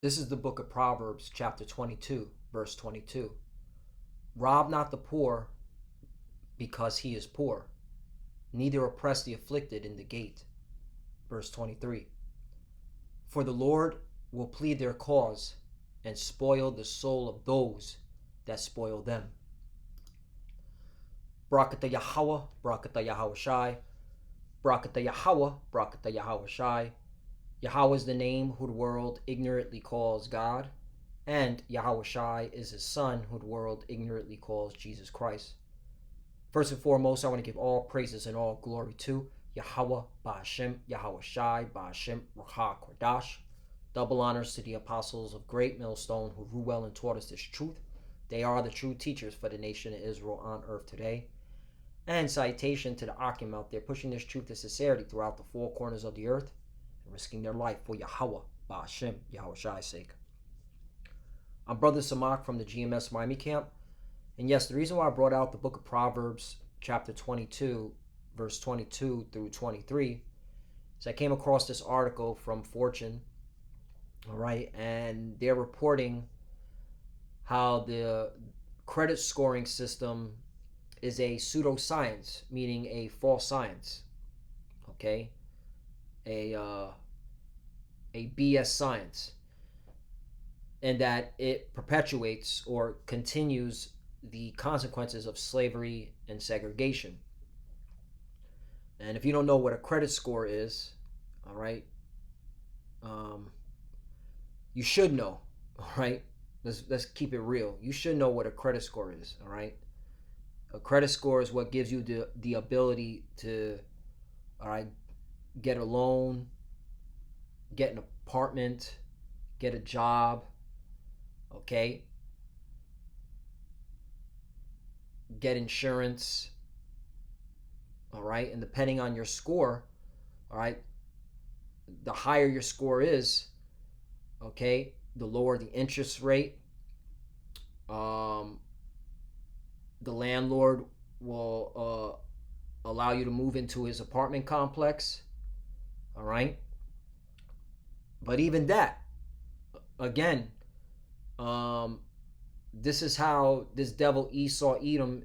This is the book of Proverbs, chapter 22, verse 22. Rob not the poor because he is poor, neither oppress the afflicted in the gate. Verse 23. For the Lord will plead their cause and spoil the soul of those that spoil them. Brakata Yahweh, Brakata Yahweh Shai, Brakata Yahweh, Brakata Yahweh Shai. Yahweh is the name who the world ignorantly calls God, and Yahweh Shai is his son who the world ignorantly calls Jesus Christ. First and foremost, I want to give all praises and all glory to Yahweh Ba'Hashem, Yahweh Shai, Ba'Hashem, Ruach Kodash. Double honors to the apostles of Great Millstone who rule well and taught us this truth. They are the true teachers for the nation of Israel on earth today. And salutation to the Akim out there pushing this truth to sincerity throughout the four corners of the earth and risking their life for Yahweh Ba'Hashem, Yahweh Shai's sake. I'm Brother Samak from the GMS Miami camp. And yes, the reason why I brought out the book of Proverbs, chapter 22, verse 22 through 23, is I came across this article from Fortune, all right, and they're reporting how the credit scoring system is a pseudoscience, meaning a false science, okay, a BS science, and that it perpetuates or continues the consequences of slavery and segregation. And if you don't know what a credit score is, all right, you should know, all right. Let's keep it real. You should know what a credit score is, all right. A credit score is what gives you the ability to, all right, get a loan, get an apartment, get a job, okay, get insurance, all right. And depending on your score, all right, the higher your score is, okay, the lower the interest rate. The landlord will allow you to move into his apartment complex, all right. But even that, again, this is how this devil Esau Edom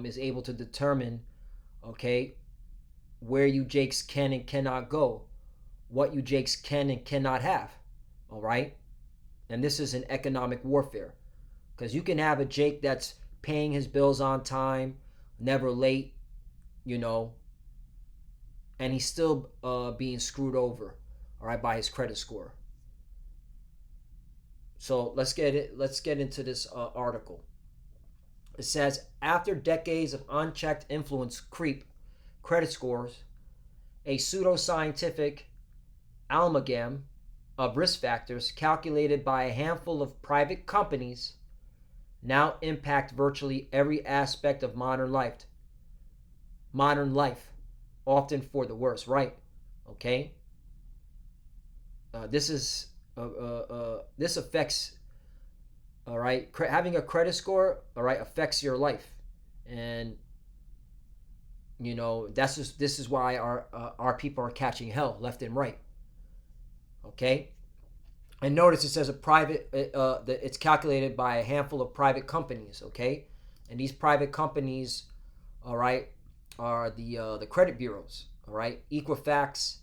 is able to determine, okay, where you Jakes can and cannot go, what you Jakes can and cannot have, all right. And this is an economic warfare, because you can have a Jake that's paying his bills on time, never late, you know, and he's still being screwed over, all right, by his credit score. So let's get into this article. It says, after decades of unchecked influence creep credit scores, a pseudoscientific amalgam of risk factors calculated by a handful of private companies now impact virtually every aspect of modern life, often for the worse, right? Okay. This affects, all right, having a credit score, all right, affects your life. And you know, this is why our people are catching hell left and right. Okay. And notice it says it's calculated by a handful of private companies, okay? And these private companies, all right, are the credit bureaus, all right? Equifax,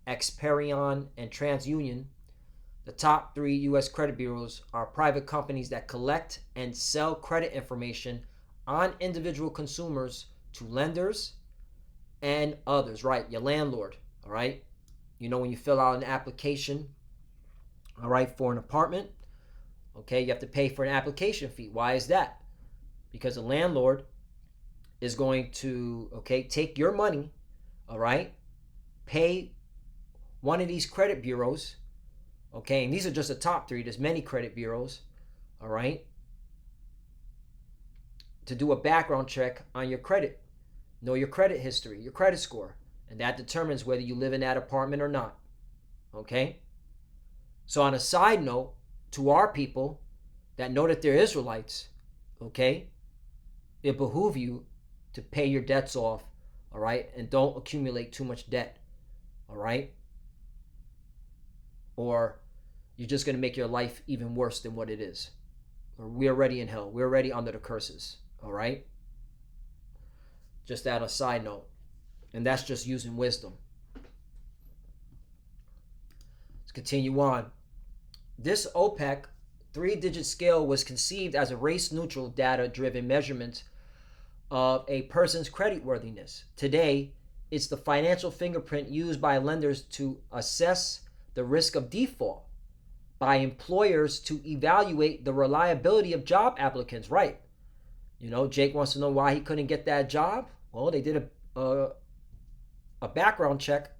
Experian, and TransUnion. The top 3 U.S. credit bureaus are private companies that collect and sell credit information on individual consumers to lenders and others, right? Your landlord, all right? You know, when you fill out an application, all right, for an apartment, okay, you have to pay for an application fee. Why is that? Because the landlord is going to, okay, take your money, all right, pay one of these credit bureaus, okay, and these are just the top 3. There's many credit bureaus, all right, to do a background check on your credit, know your credit history, your credit score, and that determines whether you live in that apartment or not, okay? So on a side note, to our people that know that they're Israelites, okay, it behooves you to pay your debts off, all right, and don't accumulate too much debt, all right? Or you're just going to make your life even worse than what it is. We're already in hell. We're already under the curses. All right? Just that a side note. And that's just using wisdom. Let's continue on. This OPEC 3-digit scale was conceived as a race-neutral, data-driven measurement of a person's creditworthiness. Today, it's the financial fingerprint used by lenders to assess the risk of default, by employers to evaluate the reliability of job applicants. Right. You know, Jake wants to know why he couldn't get that job. Well, they did a background check,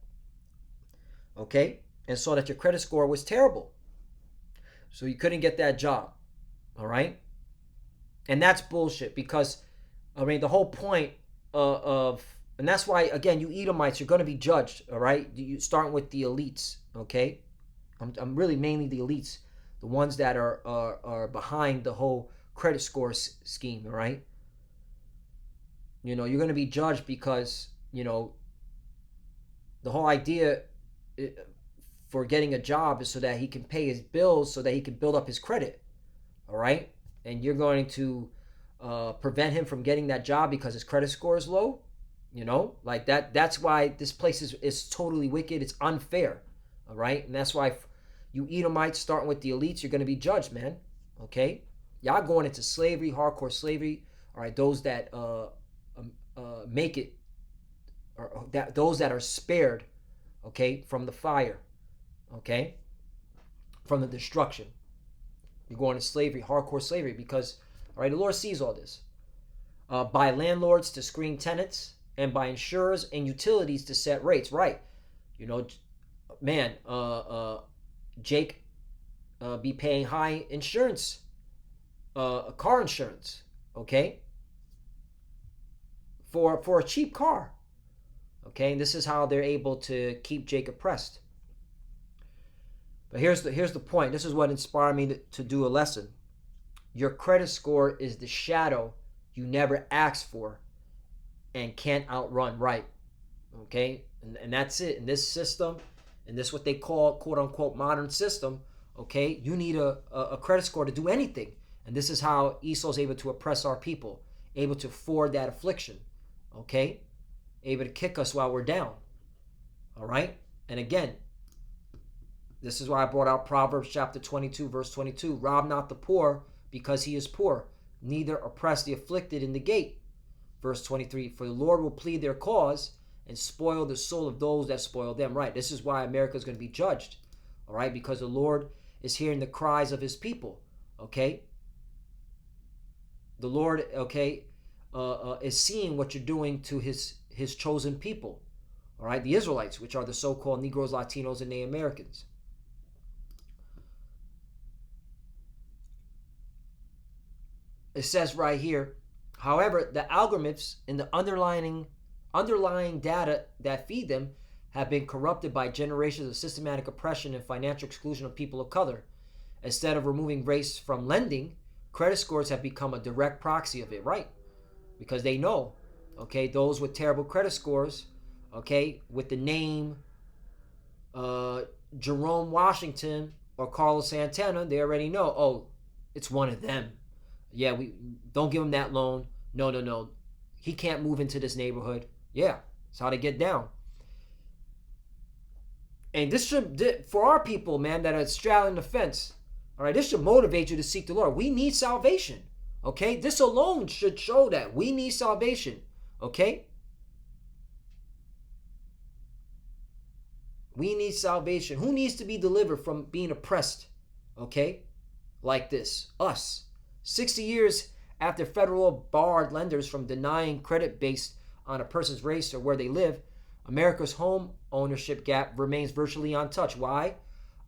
okay, and saw that your credit score was terrible. So you couldn't get that job. All right. And that's bullshit, because, I mean, the whole point and that's why, again, you Edomites, you're going to be judged. All right. You starting with the elites. Okay. I'm really mainly the elites, the ones that are behind the whole credit score scheme. All right. You know, you're going to be judged because, you know, the whole idea for getting a job is so that he can pay his bills, so that he can build up his credit. All right. And you're going to prevent him from getting that job because his credit score is low. You know, like that. That's why this place is totally wicked. It's unfair. All right. And that's why you Edomites, starting with the elites, you're going to be judged, man. Okay. Y'all going into slavery, hardcore slavery. All right. Those that make it, or that those that are spared, okay, from the fire, okay, from the destruction. You're going to slavery, hardcore slavery, because, all right, the Lord sees all this. By landlords to screen tenants, and by insurers and utilities to set rates. Right. You know, man, Jake be paying high insurance, car insurance, okay, for a cheap car. Okay, and this is how they're able to keep Jake oppressed. But here's the point. This is what inspired me to do a lesson. Your credit score is the shadow you never asked for and can't outrun. Right. Okay, and that's it. In this system, and this what they call, quote unquote, modern system, okay, you need a credit score to do anything. And this is how Esau's able to oppress our people, able to afford that affliction, okay, able to kick us while we're down. All right. And again, this is why I brought out Proverbs chapter 22, verse 22. Rob not the poor because he is poor, neither oppress the afflicted in the gate. Verse 23, for the Lord will plead their cause and spoil the soul of those that spoil them. Right. This is why America is going to be judged. All right. Because the Lord is hearing the cries of his people. Okay. The Lord, okay, is seeing what you're doing to his chosen people. All right. The Israelites, which are the so-called Negroes, Latinos, and Native Americans. It says right here, however, the algorithms and the underlying data that feed them have been corrupted by generations of systematic oppression and financial exclusion of people of color. Instead of removing race from lending, credit scores have become a direct proxy of it, right? Because they know, okay, those with terrible credit scores, okay, with the name Jerome Washington or Carlos Santana, they already know, oh, it's one of them. Yeah, we don't give him that loan. No. He can't move into this neighborhood. Yeah, that's how they get down. And this should, for our people, man, that are straddling the fence, all right, this should motivate you to seek the Lord. We need salvation, okay? This alone should show that we need salvation, okay? We need salvation. Who needs to be delivered from being oppressed, okay? Like this, us. 60 years after federal barred lenders from denying credit based on a person's race or where they live, America's home ownership gap remains virtually untouched. Why?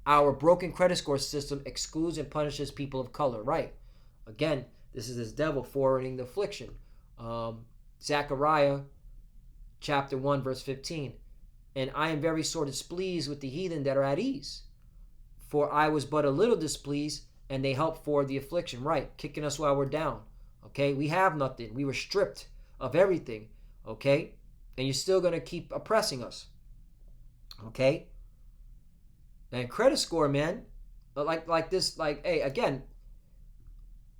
Our broken credit score system excludes and punishes people of color. Right. Again, this is this devil forwarding the affliction. Zechariah chapter 1, verse 15. And I am very sore displeased with the heathen that are at ease. For I was but a little displeased, and they help for the affliction. Right. Kicking us while we're down. Okay. We have nothing. We were stripped of everything. Okay. And you're still going to keep oppressing us. Okay. And credit score, man. like this, like, hey, again,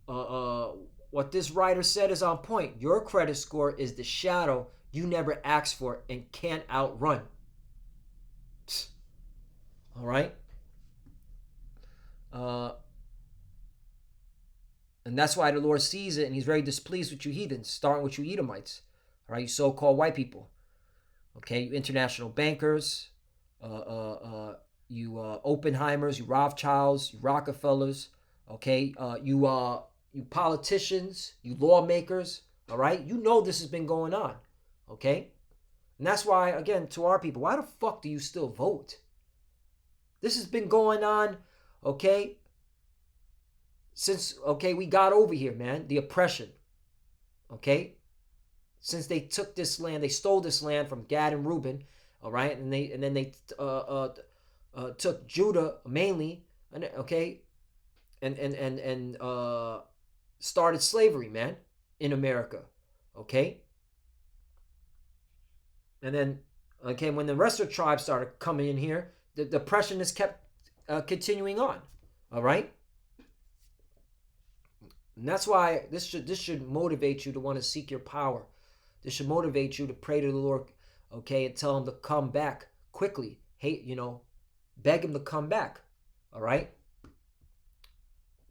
uh, uh, what this writer said is on point. Your credit score is the shadow you never asked for and can't outrun. All right. Uh, and that's why the Lord sees it, and He's very displeased with you heathens, starting with you Edomites. All right, you so-called white people. Okay, you international bankers, you Oppenheimers, you Rothschilds, you Rockefellers. Okay, you politicians, you lawmakers. All right, you know this has been going on. Okay, and that's why, again, to our people, why the fuck do you still vote? This has been going on. Okay, since we got over here, man. The oppression. Okay, since they took this land, they stole this land from Gad and Reuben, all right, and then they took Judah mainly, okay, and started slavery, man, in America, okay, and then when the rest of the tribes started coming in here, the oppression has kept continuing on, all right. And that's why this should motivate you to want to seek your power. This should motivate you to pray to the Lord, okay, and tell Him to come back quickly. Beg Him to come back, all right?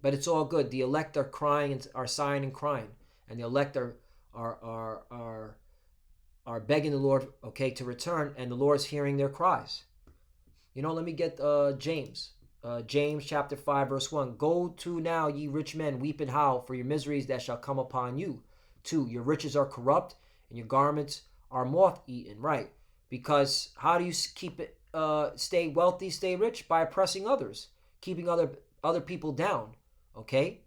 But it's all good. The elect are crying and are sighing and crying, and the elect are begging the Lord, okay, to return, and the Lord's hearing their cries. Let me get James. James chapter 5 verse 1. Go to now, ye rich men, weep and howl for your miseries that shall come upon you. 2. Your riches are corrupt, and your garments are moth-eaten. Right? Because how do you keep it? Stay wealthy, stay rich? By oppressing others, keeping other people down. Okay,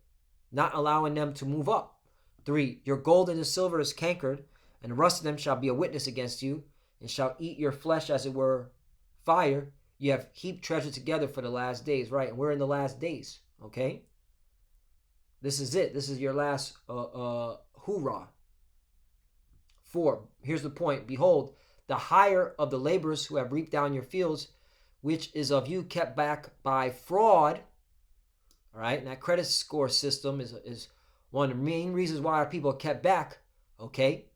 not allowing them to move up. 3. Your gold and the silver is cankered, and the rust of them shall be a witness against you, and shall eat your flesh as it were fire. You have heaped treasure together for the last days, right? And we're in the last days, okay? This is it. This is your last hoorah. 4, here's the point. Behold, the hire of the laborers who have reaped down your fields, which is of you kept back by fraud. All right, and that credit score system is one of the main reasons why our people are kept back, okay?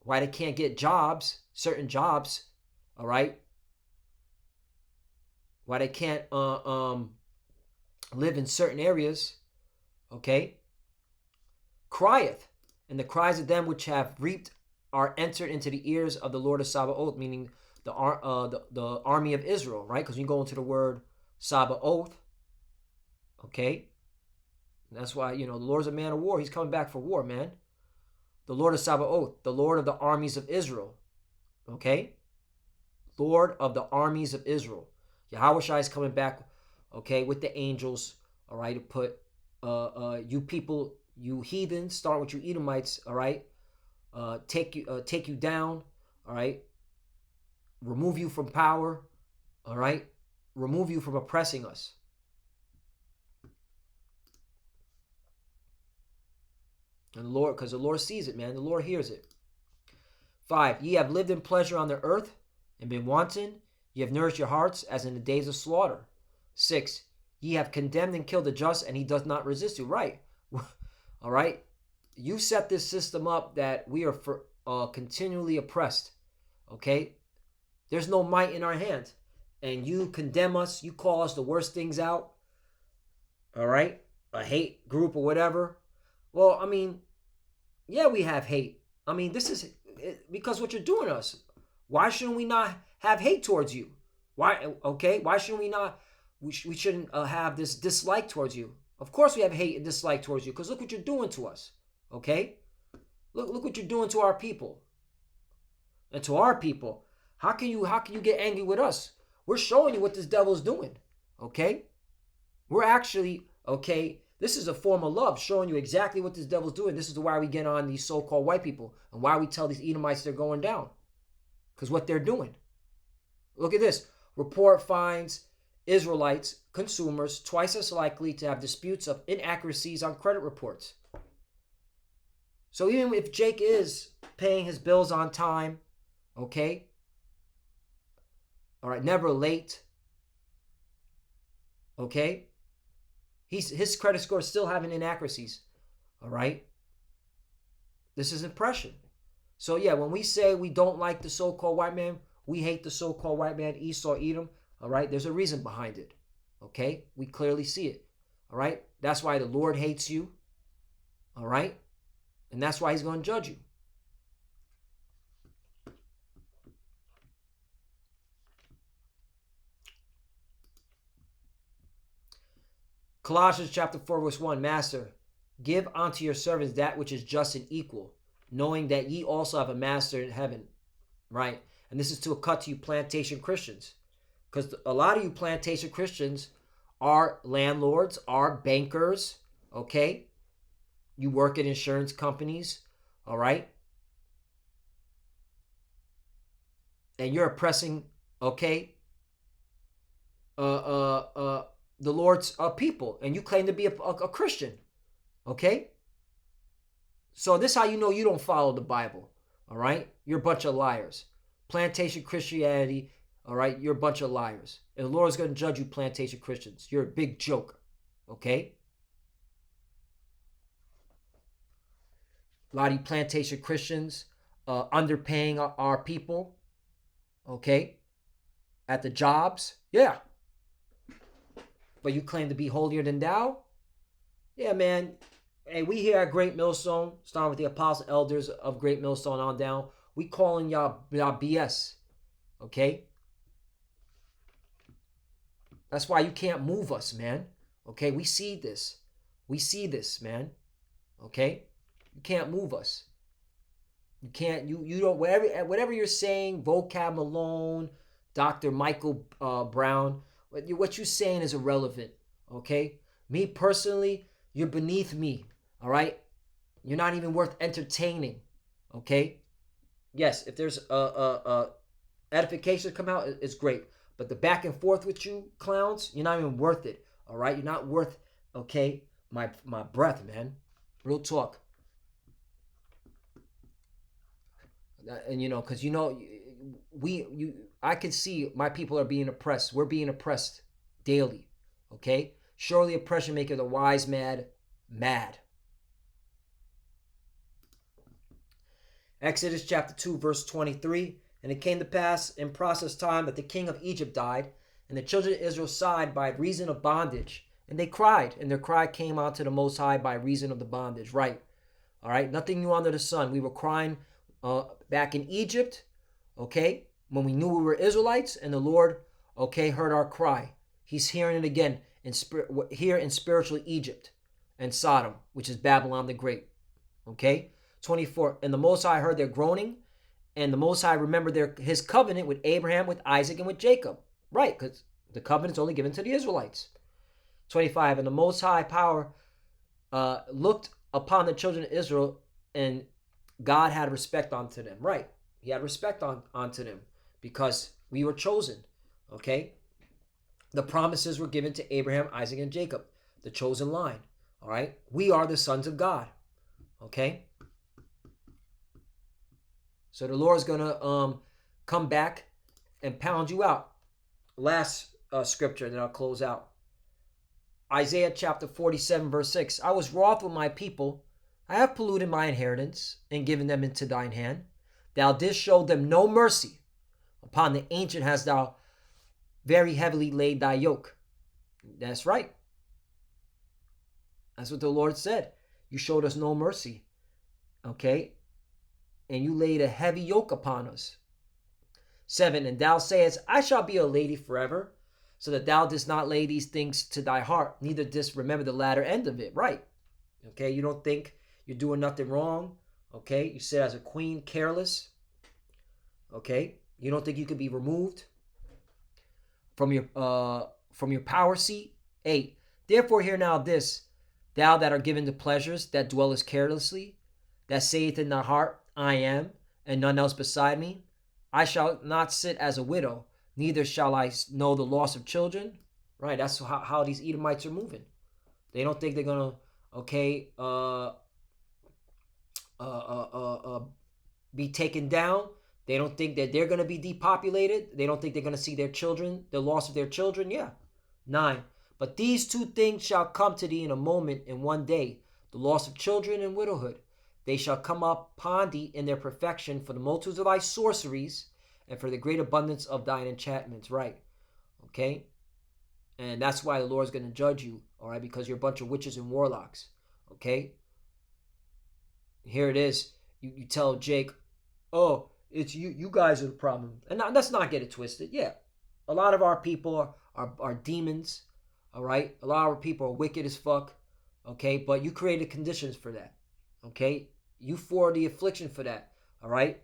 Why they can't get jobs, certain jobs, all right? Why they can't live in certain areas, okay? Crieth, and the cries of them which have reaped are entered into the ears of the Lord of Sabaoth, meaning the army of Israel, right? Because you go into the word Sabaoth, okay? And that's why, the Lord's a man of war. He's coming back for war, man. The Lord of Sabaoth, the Lord of the armies of Israel, okay? Lord of the armies of Israel. Yahushua is coming back, okay, with the angels, all right, to put you people, you heathens, start with you Edomites, all right, take you down, all right, remove you from power, all right, remove you from oppressing us. And the Lord, because the Lord sees it, man, the Lord hears it. 5, ye have lived in pleasure on the earth and been wanton. Ye have nourished your hearts as in the days of slaughter. 6, ye have condemned and killed the just, and he does not resist you. Right. All right. You set this system up that we are continually oppressed. Okay. There's no might in our hand. And you condemn us. You call us the worst things out. All right. A hate group or whatever. Well, I mean, yeah, we have hate. I mean, this is because what you're doing to us. Why shouldn't we not have hate towards you? Why? Okay, why shouldn't we not? We shouldn't have this dislike towards you. Of course, we have hate and dislike towards you because look what you're doing to us. Okay, look what you're doing to our people. And to our people, how can you get angry with us? We're showing you what this devil's doing. Okay, we're actually okay. This is a form of love, showing you exactly what this devil's doing. This is why we get on these so-called white people and why we tell these Edomites they're going down. Because what they're doing. Look at this. Report finds Israelites, consumers, twice as likely to have disputes of inaccuracies on credit reports. So even if Jake is paying his bills on time, okay, all right, never late, okay, His credit score is still having inaccuracies. All right. This is oppression. So yeah, when we say we don't like the so-called white man, we hate the so-called white man, Esau, Edom. All right. There's a reason behind it. Okay. We clearly see it. All right. That's why the Lord hates you. All right. And that's why he's going to judge you. Colossians chapter 4, verse 1. Master, give unto your servants that which is just and equal, knowing that ye also have a master in heaven. Right? And this is to a cut to you plantation Christians. Because a lot of you plantation Christians are landlords, are bankers, okay? You work at insurance companies, all right? And you're oppressing, okay, the Lord's people, and you claim to be a Christian, okay? So this is how you know you don't follow the Bible, all right? You're a bunch of liars. Plantation Christianity, all right? You're a bunch of liars. And the Lord's going to judge you, plantation Christians. You're a big joker, okay? A lot of you plantation Christians underpaying our people, okay? At the jobs, yeah. But you claim to be holier than thou? Yeah, man. Hey, we here at Great Millstone, starting with the apostle elders of Great Millstone on down, we calling y'all BS, okay? That's why you can't move us, man. Okay, we see this. We see this, man. Okay? You can't move us. You can't, you don't, whatever you're saying, Vocab Malone, Dr. Michael Brown, what you're saying is irrelevant, okay? Me personally, you're beneath me, all right? You're not even worth entertaining, okay? Yes, if there's edification come out, it's great. But the back and forth with you clowns, you're not even worth it, all right? You're not worth, okay, my breath, man. Real talk. And you know, because you know, I can see my people are being oppressed. We're being oppressed daily, okay? Surely oppression maketh the wise mad. Exodus chapter 2, verse 23. And it came to pass in process time that the king of Egypt died, and the children of Israel sighed by reason of bondage. And they cried, and their cry came out to the Most High by reason of the bondage. Right. All right. Nothing new under the sun. We were crying back in Egypt, okay, when we knew we were Israelites, and the Lord, okay, heard our cry. He's hearing it again here in spiritual Egypt and Sodom, which is Babylon the Great. Okay. 24. And the Most High heard their groaning, and the Most High remembered his covenant with Abraham, with Isaac, and with Jacob. Right, because the covenant's only given to the Israelites. 25. And the Most High power looked upon the children of Israel, and God had respect unto them. Right, he had respect unto them because we were chosen. Okay, the promises were given to Abraham, Isaac, and Jacob, the chosen line. All right, we are the sons of God. Okay. So the Lord's going to come back and pound you out. Last scripture that I'll close out. Isaiah chapter 47, verse 6. I was wroth with my people. I have polluted my inheritance and given them into thine hand. Thou didst show them no mercy. Upon the ancient hast thou very heavily laid thy yoke. That's right. That's what the Lord said. You showed us no mercy. Okay? And you laid a heavy yoke upon us. 7. And thou sayest, I shall be a lady forever, so that thou didst not lay these things to thy heart, neither didst remember the latter end of it. Right. Okay, you don't think you're doing nothing wrong. Okay, you sit as a queen, careless. Okay, you don't think you could be removed from your power seat. 8. Therefore hear now this, thou that art given to pleasures, that dwellest carelessly, that sayeth in thy heart, I am, and none else beside me. I shall not sit as a widow, neither shall I know the loss of children. Right, that's how these Edomites are moving. They don't think they're going to, be taken down. They don't think that they're going to be depopulated. They don't think they're going to see their children, the loss of their children. Yeah. 9. But these two things shall come to thee in a moment, in one day, the loss of children and widowhood. They shall come upon thee in their perfection for the multitudes of thy sorceries and for the great abundance of thine enchantments. Right. Okay. And that's why the Lord's going to judge you. All right. Because you're a bunch of witches and warlocks. Okay. Here it is. You tell Jake, oh, it's you guys are the problem. And let's not get it twisted. Yeah. A lot of our people are demons. All right. A lot of our people are wicked as fuck. Okay. But you created conditions for that. Okay. You for the affliction for that. All right.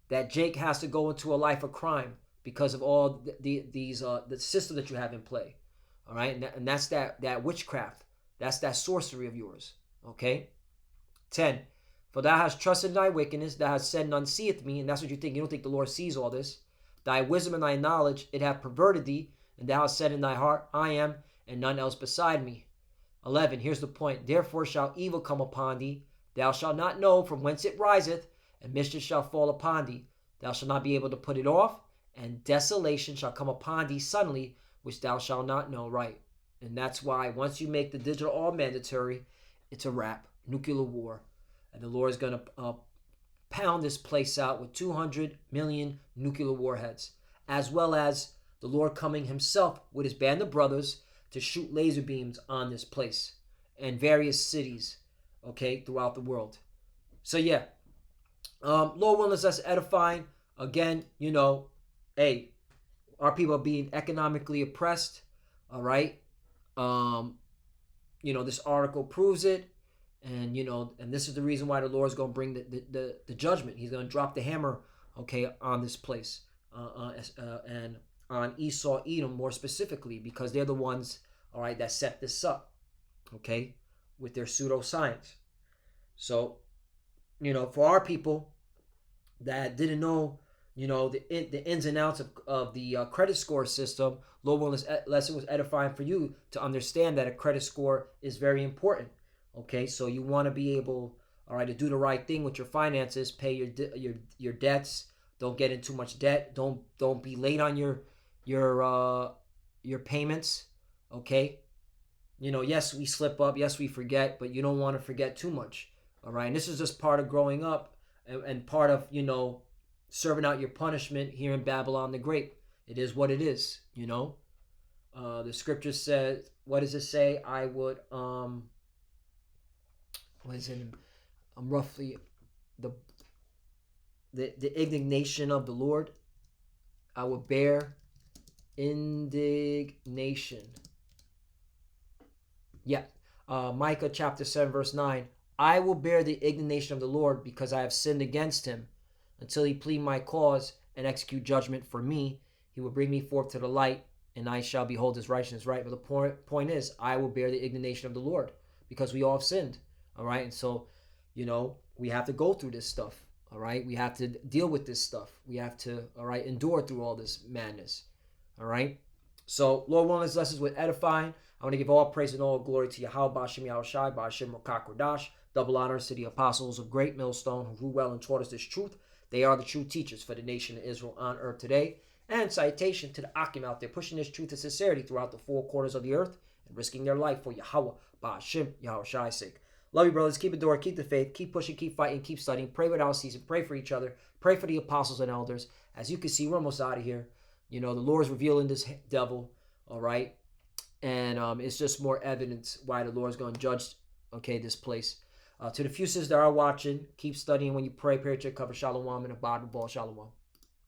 That Jake has to go into a life of crime because of all the system that you have in play. All right. And that's that witchcraft. That's that sorcery of yours. Okay. 10. For thou hast trusted in thy wickedness, thou hast said, none seeth me, and that's what you think. You don't think the Lord sees all this. Thy wisdom and thy knowledge, it hath perverted thee, and thou hast said in thy heart, I am, and none else beside me. 11. Here's the point. Therefore shall evil come upon thee, thou shalt not know from whence it riseth, and mischief shall fall upon thee. Thou shalt not be able to put it off, and desolation shall come upon thee suddenly, which thou shalt not know. Right. And that's why once you make the digital all mandatory, it's a wrap. Nuclear war. And the Lord is going to pound this place out with 200 million nuclear warheads, as well as the Lord coming himself with his band of brothers to shoot laser beams on this place and various cities, okay, throughout the world. So yeah, Lord willing, that's edifying. Again, hey, our people are being economically oppressed, all right? This article proves it. And and this is the reason why the Lord is going to bring the judgment. He's going to drop the hammer, okay, on this place, and on Esau, Edom more specifically, because they're the ones, all right, that set this up, okay, with their pseudoscience. So, for our people that didn't know, the ins and outs of the credit score system, Lord willing, this lesson was edifying for you to understand that a credit score is very important. Okay, so you want to be able, all right, to do the right thing with your finances, pay your debts. Don't get in too much debt. Don't be late on your payments. Okay, yes, we slip up, yes, we forget, but you don't want to forget too much. All right, and this is just part of growing up and part of serving out your punishment here in Babylon the Great. It is what it is. The scripture says, what does it say? I would what is it? Roughly the indignation of the Lord. I will bear indignation. Yeah. Micah chapter 7 verse 9. I will bear the indignation of the Lord because I have sinned against him. Until he plead my cause and execute judgment for me, he will bring me forth to the light, and I shall behold his righteousness. Right. But the point is, I will bear the indignation of the Lord because we all have sinned. All right. And so, we have to go through this stuff. All right. We have to deal with this stuff. We have to, all right, endure through all this madness. All right. So, Lord willing, this lesson was edifying. I want to give all praise and all glory to Yahweh, Ba'ashem Yahushai, Ba'ashem Rokak Kodash. Double honors to the apostles of Great Millstone who grew well and taught us this truth. They are the true teachers for the nation of Israel on earth today. And citation to the Akim out there pushing this truth and sincerity throughout the four corners of the earth and risking their life for Yahweh, Ba'ashem Yahushai's sake. Love you, brothers. Keep adoring, keep the faith, keep pushing, keep fighting, keep studying. Pray without ceasing. Pray for each other. Pray for the apostles and elders. As you can see, we're almost out of here. The Lord is revealing this devil, all right? And it's just more evidence why the Lord is going to judge, okay, this place. To the few sisters that are watching, keep studying when you pray. Pray to cover Shalom and abide with all Shalom.